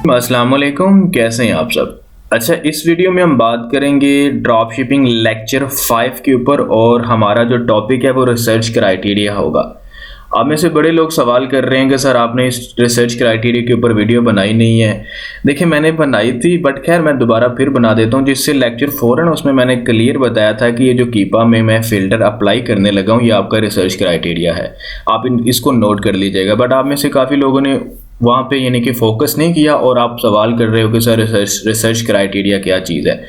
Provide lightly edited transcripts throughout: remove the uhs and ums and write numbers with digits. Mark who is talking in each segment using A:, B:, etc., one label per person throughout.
A: अस्सलाम वालेकुम, कैसे हैं आप सब। अच्छा, इस वीडियो में हम बात करेंगे ड्रॉप शिपिंग लेक्चर 5 के ऊपर और हमारा जो टॉपिक है वो रिसर्च क्राइटेरिया होगा। आप में से बड़े लोग सवाल कर रहे हैं कि सर आपने इस रिसर्च क्राइटेरिया के ऊपर वीडियो बनाई नहीं है। देखिए, मैंने बनाई थी बट खैर मैं दोबारा फिर बना देता हूँ। जिससे लेक्चर 4 है ना, उसमें मैंने क्लियर बताया था कि ये जो कीपा में मैं फ़िल्टर अप्लाई करने लगा हूँ ये आपका रिसर्च क्राइटेरिया है। आप इसको नोट कर लीजिएगा। बट आप में से काफ़ी लोगों ने वहाँ पे यानी कि फोकस नहीं किया और आप सवाल कर रहे हो कि सर रिसर्च क्राइटेरिया क्या चीज़ है,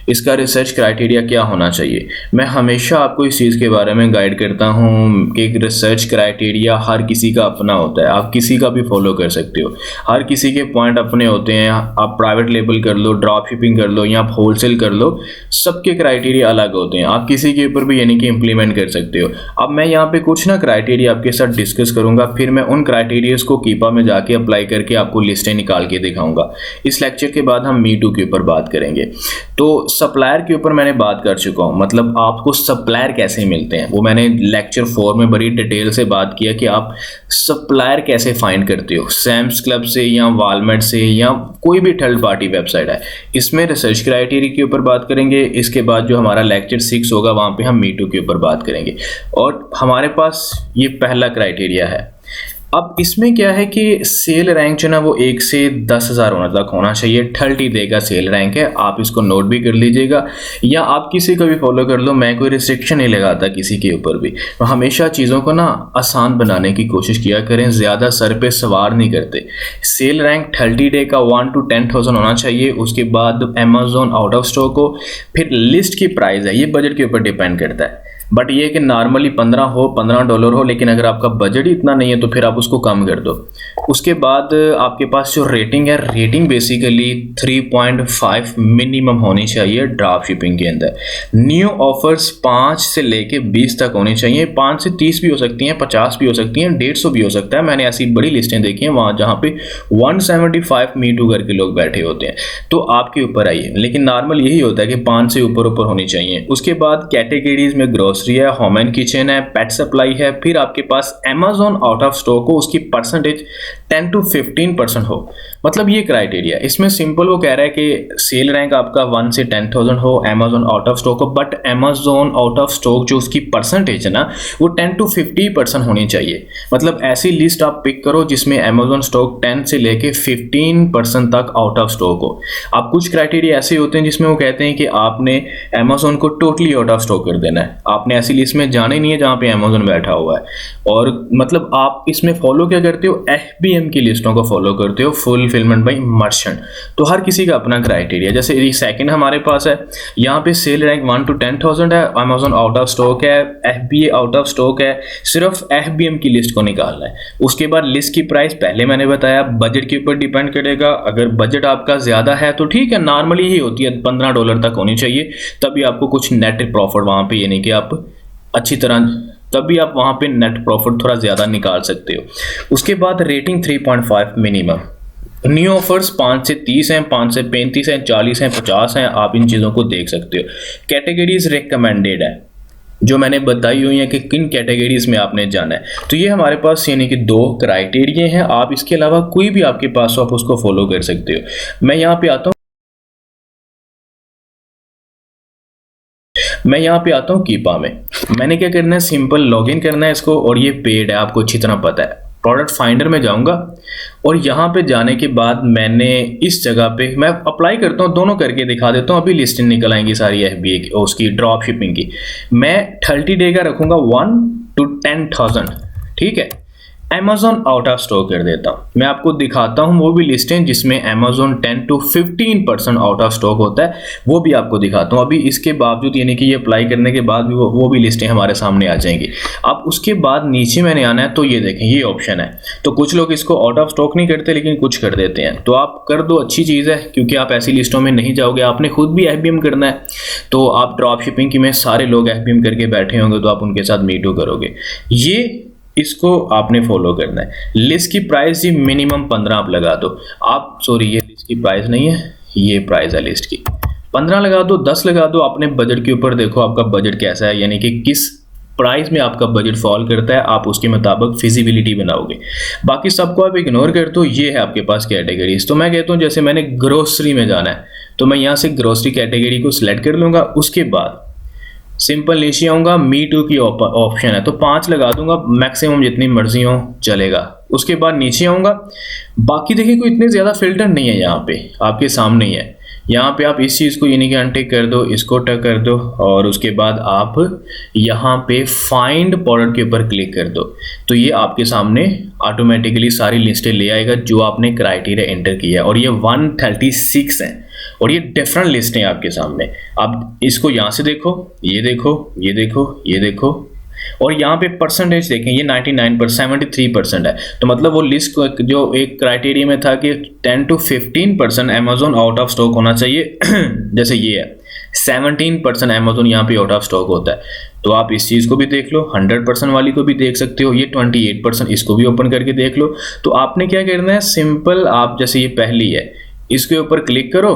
A: इसका रिसर्च क्राइटेरिया क्या होना चाहिए। मैं हमेशा आपको इस चीज़ के बारे में गाइड करता हूँ कि एक रिसर्च क्राइटेरिया हर किसी का अपना होता है। आप किसी का भी फॉलो कर सकते हो, हर किसी के पॉइंट अपने होते हैं। आप प्राइवेट लेबल कर लो, ड्रॉप शिपिंग कर लो या आप होलसेल कर लो, सबके क्राइटेरिया अलग होते हैं। आप किसी के ऊपर भी यानी कि इम्प्लीमेंट कर सकते हो। अब मैं यहाँ पे कुछ ना क्राइटेरिया आपके साथ डिस्कस करूँगा, फिर मैं उन क्राइटेरियाज को कीपा में जाके अप्लाई करके आपको लिस्टें निकाल के दिखाऊंगा। इस लेक्चर के बाद हम मी टू के ऊपर बात करेंगे। तो सप्लायर के ऊपर मैंने बात कर चुका हूँ, मतलब आपको सप्लायर कैसे मिलते हैं वो मैंने लेक्चर 4 में बड़ी डिटेल से बात किया कि आप सप्लायर कैसे फाइंड करते हो, सैम्स क्लब से या वालमार्ट से या कोई भी थर्ड पार्टी वेबसाइट है। इसमें रिसर्च क्राइटेरिया के ऊपर बात करेंगे। इसके बाद जो हमारा लेक्चर 6 होगा वहाँ पे हम मी टू के ऊपर बात करेंगे। और हमारे पास ये पहला क्राइटेरिया है। अब इसमें क्या है कि सेल रैंक जो ना वो 1 से 10,000 होना तक होना चाहिए। 30 डे का सेल रैंक है, आप इसको नोट भी कर लीजिएगा या आप किसी को भी फॉलो कर लो। मैं कोई रिस्ट्रिक्शन नहीं लगाता किसी के ऊपर भी। तो हमेशा चीज़ों को ना आसान बनाने की कोशिश किया करें, ज़्यादा सर पे सवार नहीं करते। सेल रैंक 30 डे का 1 to 10,000 होना चाहिए। उसके बाद अमेजोन आउट ऑफ स्टॉक हो। फिर लिस्ट की प्राइस है, ये बजट के ऊपर डिपेंड करता है। बट ये कि नॉर्मली 15 हो, $15 हो, लेकिन अगर आपका बजट ही इतना नहीं है तो फिर आप उसको कम कर दो। उसके बाद आपके पास जो रेटिंग है, रेटिंग बेसिकली 3.5 मिनिमम होनी चाहिए ड्रॉप शिपिंग के अंदर। न्यू ऑफर्स 5 से लेके 20 तक होनी चाहिए। 5 से 30 भी हो सकती हैं, 50 भी हो सकती हैं, 150 भी हो सकता है। मैंने ऐसी बड़ी लिस्टें देखी हैं वहाँ जहाँ पे 175 मी टू करके लोग बैठे होते हैं। तो आपके ऊपर आइए, लेकिन नॉर्मल यही होता है कि 5 से ऊपर होनी चाहिए। उसके बाद कैटेगरीज में ग्रोसरी है, होम एंड किचन है, पेट सप्लाई है। फिर आपके पास अमेजोन आउट ऑफ स्टॉक हो, उसकी परसेंटेज 10 to 15% हो। मतलब ये क्राइटेरिया। इसमें सिंपल वो कह रहा है कि सेल रैंक आपका 1 से 10,000 हो, अमेजोन आउट ऑफ स्टॉक हो, but Amazon out of stock जो उसकी परसेंटेज है ना वो 10 to 50% होनी चाहिए। मतलब ऐसी लिस्ट आप पिक करो जिसमें अमेजोन स्टॉक 10 से लेके 15% तक आउट ऑफ स्टॉक हो। अब कुछ क्राइटेरिया ऐसे होते हैं जिसमें वो कहते हैं कि आपने अमेजोन को टोटली आउट ऑफ स्टॉक कर देना है, आपने ऐसी लिस्ट में जाना ही नहीं है जहाँ पे अमेजोन बैठा हुआ है। और मतलब आप इसमें फॉलो क्या करते हो, FBM की लिस्टों को फॉलो करते हो, फुलफिलमेंट बाय मर्चेंट। तो हर किसी का अपना क्राइटेरिया। जैसे ये सेकंड हमारे पास है, यहाँ पे सेल रैंक 1 to 10,000 है, अमेजोन आउट ऑफ स्टॉक है, FBA आउट ऑफ स्टॉक है। सिर्फ FBM की लिस्ट को निकालना है। उसके बाद लिस्ट की प्राइस पहले मैंने बताया, बजट के ऊपर डिपेंड करेगा। अगर बजट आपका ज़्यादा है तो ठीक है, नॉर्मली ही होती है, $15 तक होनी चाहिए। तभी आपको कुछ नेट प्रॉफिट वहाँ पे यानी कि आप अच्छी तरह, तभी आप वहाँ पे नेट प्रॉफिट थोड़ा ज़्यादा निकाल सकते हो। उसके बाद रेटिंग 3.5 मिनिमम। न्यू ऑफर्स 5 से 30 हैं, 5 से 35 हैं, 40 हैं, 50 हैं। आप इन चीज़ों को देख सकते हो। कैटेगरीज रिकमेंडेड है जो मैंने बताई हुई है कि किन कैटेगरीज में आपने जाना है। तो ये हमारे पास यानी कि 2 क्राइटेरिया हैं। आप इसके अलावा कोई भी आपके पास हो आप उसको फॉलो कर सकते हो। मैं यहाँ पे आता हूँ कीपा में। मैंने क्या करना है, सिंपल लॉगिन करना है इसको, और ये पेड है, आपको अच्छी तरह पता है। प्रोडक्ट फाइंडर में जाऊंगा और यहाँ पे जाने के बाद मैंने इस जगह पे मैं अप्लाई करता हूँ, दोनों करके दिखा देता हूँ। अभी लिस्टिंग निकल आएंगी सारी FBA की, उसकी ड्रॉप शिपिंग की। मैं 30 डे का रखूँगा 1 to 10,000, ठीक है। अमेजोन आउट ऑफ स्टॉक कर देता हूँ। मैं आपको दिखाता हूँ वो भी लिस्टें जिसमें Amazon 10 to 15% out of stock होता है, वो भी आपको दिखाता हूँ। अभी इसके बावजूद यानी कि ये अप्लाई करने के बाद भी वो भी लिस्टें हमारे सामने आ जाएंगी। अब उसके बाद नीचे मैंने आना है, तो ये देखें ये ऑप्शन है। तो कुछ लोग इसको आउट ऑफ स्टॉक नहीं करते लेकिन कुछ कर देते हैं, तो आप कर दो, अच्छी चीज़ है, क्योंकि आप ऐसी लिस्टों में नहीं जाओगे। आपने खुद भी FBM करना है, तो आप ड्रॉप शिपिंग की में सारे लोग FBM करके बैठे होंगे तो आप उनके साथ मी टू करोगे। ये इसको आपने फॉलो करना है। लिस्ट की प्राइस जी मिनिमम 15 आप लगा दो। आप सॉरी, ये लिस्ट की प्राइस नहीं है, ये प्राइस है लिस्ट की। 15 लगा दो, 10 लगा दो, अपने बजट के ऊपर देखो आपका बजट कैसा है, यानी कि किस प्राइस में आपका बजट फॉल करता है, आप उसके मुताबिक फिजिबिलिटी बनाओगे। बाकी सबको आप इग्नोर कर दो। ये है आपके पास कैटेगरीज। तो मैं कहता हूँ जैसे मैंने ग्रोसरी में जाना है तो मैं यहाँ से ग्रोसरी कैटेगरी को सिलेक्ट कर लूँगा। उसके बाद सिंपल नीचे आऊँगा, मी टू की ऑप्शन है तो 5 लगा दूंगा, मैक्सिमम जितनी मर्जी हो चलेगा। उसके बाद नीचे आऊँगा, बाकी देखिए कोई इतने ज़्यादा फिल्टर नहीं है, यहाँ पे आपके सामने ही है। यहाँ पे आप इस चीज़ को यानी कि अनटिक कर दो, इसको टक कर दो और उसके बाद आप यहाँ पे फाइंड प्रोडक्ट के ऊपर क्लिक कर दो। तो ये आपके सामने ऑटोमेटिकली सारी लिस्टें ले आएगा जो आपने क्राइटेरिया एंटर किया है, और ये 136 हैं और ये डिफरेंट लिस्ट हैं आपके सामने। आप इसको यहाँ से देखो, ये देखो, ये देखो, ये देखो, और यहाँ पे परसेंटेज देखें, ये 99% 73% है। तो मतलब वो लिस्ट जो एक क्राइटेरिया में था कि 10 to 15% Amazon out of stock होना चाहिए जैसे ये है 17% अमेजोन यहाँ पे आउट ऑफ स्टॉक होता है। तो आप इस चीज़ को भी देख लो, 100% वाली को भी देख सकते हो, ये 28%, इसको भी ओपन करके देख लो। तो आपने क्या करना है, सिंपल आप जैसे ये पहली है इसके ऊपर क्लिक करो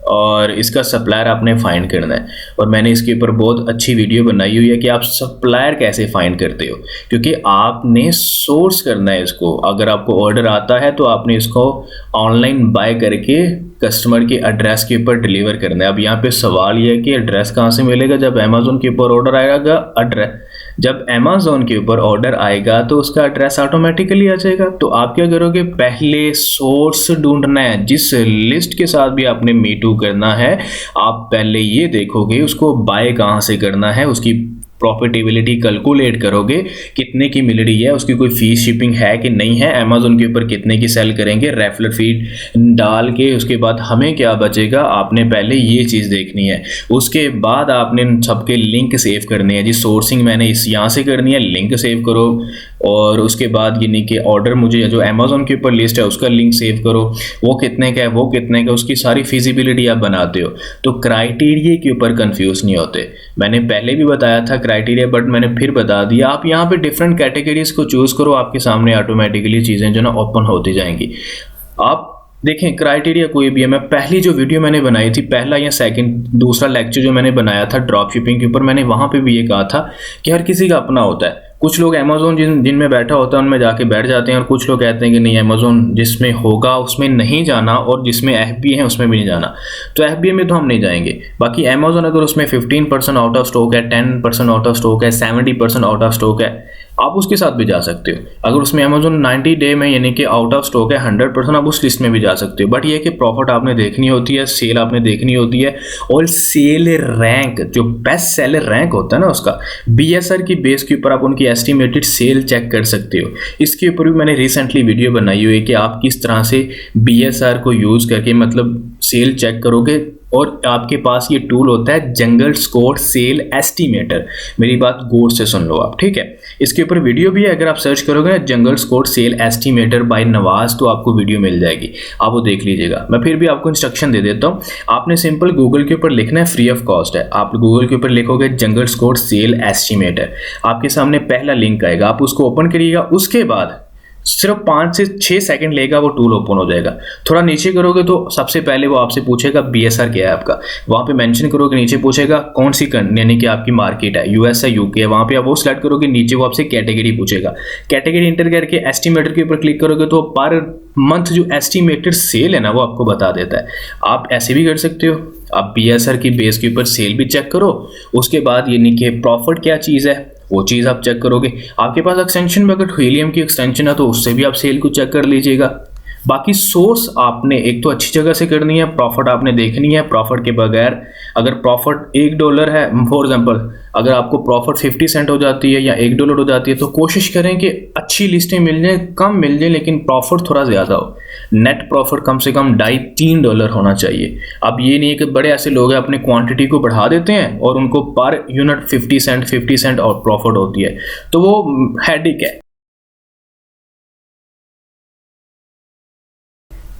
A: और इसका सप्लायर आपने फाइंड करना है। और मैंने इसके ऊपर बहुत अच्छी वीडियो बनाई हुई है कि आप सप्लायर कैसे फाइंड करते हो, क्योंकि आपने सोर्स करना है इसको। अगर आपको ऑर्डर आता है तो आपने इसको ऑनलाइन बाय करके कस्टमर के एड्रेस के ऊपर डिलीवर करना है। अब यहाँ पे सवाल ये है कि एड्रेस कहाँ से मिलेगा? जब अमेजोन के ऊपर ऑर्डर आएगा, जब अमेजोन के ऊपर ऑर्डर आएगा तो उसका एड्रेस ऑटोमेटिकली आ जाएगा। तो आप क्या करोगे, पहले सोर्स ढूंढना है। जिस लिस्ट के साथ भी आपने मी टू करना है, आप पहले ये देखोगे उसको बाय कहाँ से करना है, उसकी प्रॉफिटेबिलिटी कैलकुलेट करोगे कितने की मिल रही है, उसकी कोई फीस शिपिंग है कि नहीं है, अमेजोन के ऊपर कितने की सेल करेंगे, रेफरल फीड डाल के उसके बाद हमें क्या बचेगा, आपने पहले ये चीज़ देखनी है। उसके बाद आपने सबके लिंक सेव करने हैं। जी सोर्सिंग मैंने इस यहाँ से करनी है, लिंक सेव करो। और उसके बाद यानी कि ऑर्डर मुझे जो अमेजोन के ऊपर लिस्ट है उसका लिंक सेव करो, वो कितने का है, वो कितने का, उसकी सारी फिजिबिलिटी आप बनाते हो। तो क्राइटेरिया के ऊपर कंफ्यूज नहीं होते। मैंने पहले भी बताया था क्राइटेरिया, बट मैंने फिर बता दिया। आप यहाँ पे डिफरेंट कैटेगरीज को चूज करो, आपके सामने ऑटोमेटिकली चीज़ें जो ना ओपन होती जाएंगी। आप देखें क्राइटेरिया कोई भी है, मैं पहली जो वीडियो मैंने बनाई थी, पहला या सेकंड दूसरा लेक्चर जो मैंने बनाया था ड्रॉप शिपिंग के ऊपर, मैंने वहाँ पे भी ये कहा था कि हर किसी का अपना होता है। कुछ लोग अमेजोन जिनमें बैठा होता है उनमें जाके बैठ जाते हैं, और कुछ लोग कहते हैं कि नहीं अमेजोन जिसमें होगा उसमें नहीं जाना, और जिसमें FBA है उसमें भी नहीं जाना। तो FBA में तो हम नहीं जाएंगे। बाकी अमेजोन अगर उसमें 15% आउट ऑफ स्टॉक है, 10% आउट ऑफ स्टॉक है, 70% आउट ऑफ स्टॉक है, आप उसके साथ भी जा सकते हो। अगर उसमें अमेजोन 90 डे में यानी कि आउट ऑफ स्टॉक है 100%, आप उस लिस्ट में भी जा सकते हो। बट ये कि प्रॉफिट आपने देखनी होती है, सेल आपने देखनी होती है, और सेल रैंक जो बेस्ट सेलर रैंक होता है ना उसका BSR की बेस के ऊपर आप उनकी एस्टिमेटेड सेल चेक कर सकते हो। इसके ऊपर भी मैंने रिसेंटली वीडियो बनाई हुई है कि आप किस तरह से BSR को यूज़ करके मतलब सेल चेक करोगे। और आपके पास ये टूल होता है जंगल स्कोर सेल एस्टिमेटर। मेरी बात गौर से सुन लो आप, ठीक है। इसके ऊपर वीडियो भी है, अगर आप सर्च करोगे ना jungle score sale estimator by Nawaz तो आपको वीडियो मिल जाएगी, आप वो देख लीजिएगा। मैं फिर भी आपको इंस्ट्रक्शन दे देता हूँ। आपने सिंपल गूगल के ऊपर लिखना है, फ्री ऑफ कॉस्ट है। आप गूगल के ऊपर लिखोगे जंगल स्कोर सेल एस्टिमेटर, आपके सामने पहला लिंक आएगा, आप उसको ओपन करिएगा। उसके बाद सिर्फ 5 से 6 सेकंड लेगा, वो टूल ओपन हो जाएगा। थोड़ा नीचे करोगे तो सबसे पहले वो आपसे पूछेगा BSR क्या है आपका, वहाँ पे मेंशन करोगे, नीचे पूछेगा कौन सी यानी कि आपकी मार्केट है, US है, UK है, वहाँ पे आप वो सिलेक्ट करोगे, नीचे वो आपसे कैटेगरी पूछेगा। कैटेगरी इंटर करके एस्टिमेटर के ऊपर क्लिक करोगे तो पर मंथ जो एस्टिमेटेड सेल है ना वो आपको बता देता है। आप ऐसे भी कर सकते हो, आप BSR की बेस के ऊपर सेल भी चेक करो, उसके बाद यानी कि प्रॉफिट क्या चीज़ है वो चीज़ आप चेक करोगे। आपके पास एक्सटेंशन अगर हीलियम की एक्सटेंशन है तो उससे भी आप सेल को चेक कर लीजिएगा। बाकी सोर्स आपने एक तो अच्छी जगह से करनी है, प्रॉफिट आपने देखनी है। प्रॉफिट के बगैर अगर प्रॉफिट $1 है, फॉर एग्जांपल अगर आपको प्रॉफिट 50 सेंट हो जाती है या $1 हो जाती है, तो कोशिश करें कि अच्छी लिस्टें मिल जाएं, कम मिल जाए लेकिन प्रॉफिट थोड़ा ज़्यादा हो। नेट प्रॉफिट कम से कम $2.5-3 होना चाहिए। अब ये नहीं है कि बड़े ऐसे लोग हैं अपनी क्वांटिटी को बढ़ा देते हैं और उनको पर यूनिट 50 सेंट और प्रॉफिट होती है, तो वो हेडेक है।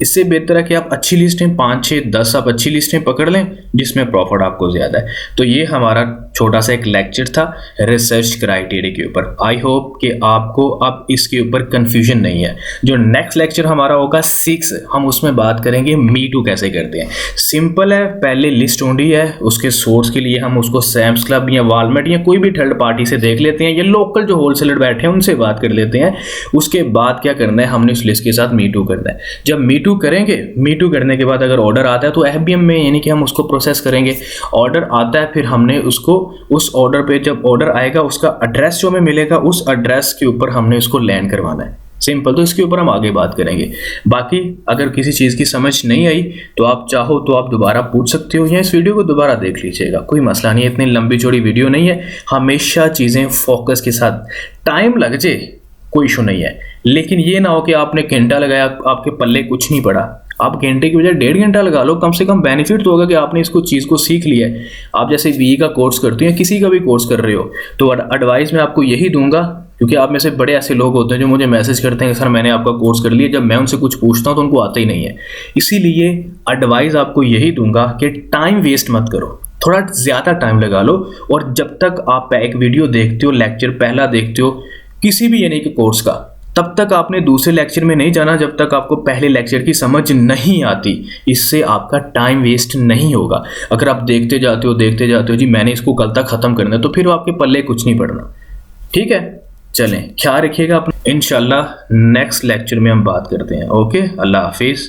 A: इससे बेहतर है कि आप अच्छी लिस्टें 5, 6, 10 आप अच्छी लिस्टें पकड़ लें जिसमें प्रॉफिट आपको ज़्यादा है। तो ये हमारा छोटा सा एक लेक्चर था रिसर्च क्राइटेरिया के ऊपर। आई होप कि आपको अब इसके ऊपर कंफ्यूजन नहीं है। जो नेक्स्ट लेक्चर हमारा होगा 6, हम उसमें बात करेंगे मी टू कैसे करते हैं। सिंपल है, पहले लिस्ट ढूंढी है, उसके सोर्स के लिए हम उसको सैम्स क्लब या वालमार्ट या कोई भी थर्ड पार्टी से देख लेते हैं, या लोकल जो होलसेलर बैठे हैं उनसे बात कर लेते हैं। उसके बाद क्या करना है, हमने उस लिस्ट के साथ मी टू करना है। जब मी टू करेंगे, मी टू करने के बाद अगर ऑर्डर आता है तो एफबीएम में यानी कि हम उसको प्रोसेस करेंगे। ऑर्डर आता है, फिर हमने उसको उस ऑर्डर पे जब ऑर्डर आएगा उसका एड्रेस जो हमें मिलेगा उस एड्रेस के ऊपर हमने उसको लैंड करवाना है। सिंपल। तो इसके ऊपर हम आगे बात करेंगे। बाकी अगर किसी चीज़ की समझ नहीं आई तो आप चाहो तो आप दोबारा पूछ सकते हो या इस वीडियो को दोबारा देख लीजिएगा, कोई मसला नहीं है। इतनी लंबी चौड़ी वीडियो नहीं है। हमेशा चीज़ें फोकस के साथ, टाइम लग जाए कोई इशू नहीं है, लेकिन ये ना हो कि आपने घंटा लगाया आपके पल्ले कुछ नहीं पड़ा। आप घंटे की बजाय 1.5 घंटा लगा लो, कम से कम बेनिफिट तो होगा कि आपने इसको चीज़ को सीख लिया है। आप जैसे बीई का कोर्स करते हो या किसी का भी कोर्स कर रहे हो तो एडवाइस मैं आपको यही दूंगा, क्योंकि आप में से बड़े ऐसे लोग होते हैं जो मुझे मैसेज करते हैं सर मैंने आपका कोर्स कर लिया, जब मैं उनसे कुछ पूछता हूँ तो उनको आता ही नहीं है। इसीलिए एडवाइस आपको यही दूंगा कि टाइम वेस्ट मत करो, थोड़ा ज़्यादा टाइम लगा लो। और जब तक आप एक वीडियो देखते हो, लेक्चर पहला देखते हो किसी भी यानी कि कोर्स का, तब तक आपने दूसरे लेक्चर में नहीं जाना जब तक आपको पहले लेक्चर की समझ नहीं आती। इससे आपका टाइम वेस्ट नहीं होगा। अगर आप देखते जाते हो जी मैंने इसको कल तक ख़त्म करना है, तो फिर आपके पल्ले कुछ नहीं पड़ना। ठीक है, चलें, ख्याल रखिएगा अपना। इंशाल्लाह नेक्स्ट लेक्चर में हम बात करते हैं। ओके, अल्लाह हाफिज़।